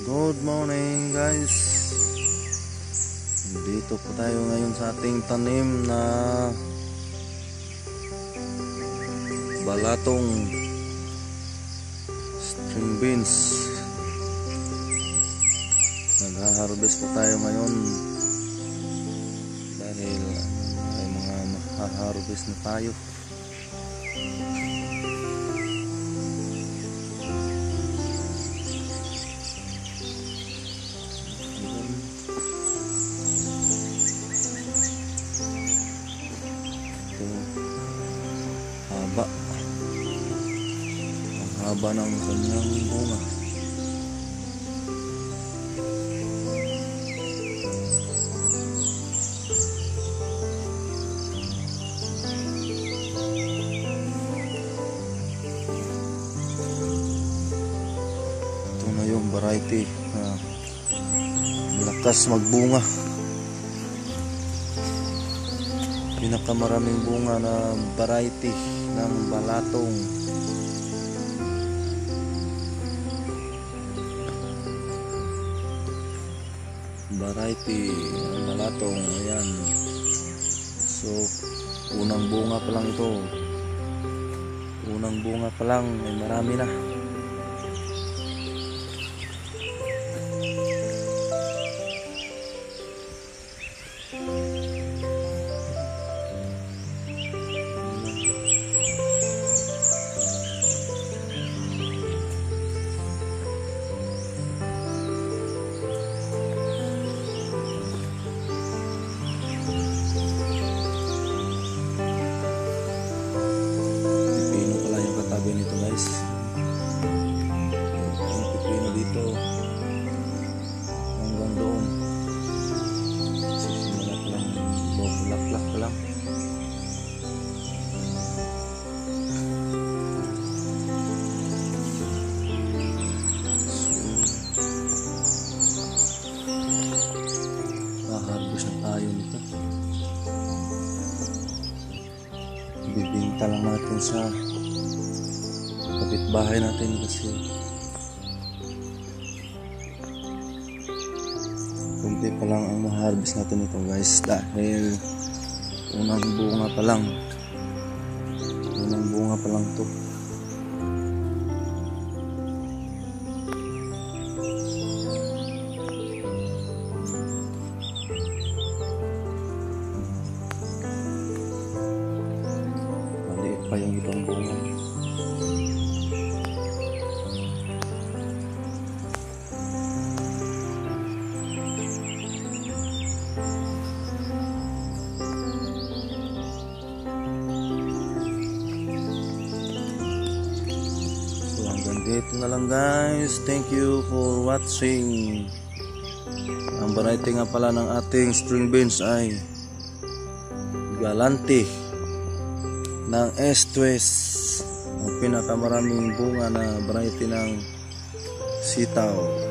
Good morning guys. Dito po tayo ngayon sa ating tanim na balatong string beans. Nag-harvest po tayo ngayon dahil may mga maha-harvest na tayo. Ang haba ng kanyang bunga. Ito na yung variety na malakas magbunga. Pinakamaraming bunga na variety ng balatong. Variety ng balatong, ayan. So unang bunga pa lang ito. Unang bunga pa lang ay marami na. Nito guys, ang pipino dito hanggang doon. Simula pa lang, bulaklak pa lang. So harvest na tayo nito. Bibinta lang natin sa kapitbahay natin kasi kunti pa lang ang ma-harvest natin ito guys, dahil unang bunga pa lang to. Maliit pa yung ibang bunga. Dito na lang guys, thank you for watching. Ang variety nga pala ng ating string beans ay Galante ng East-West, ang pinakamaraming bunga na variety ng sitaw.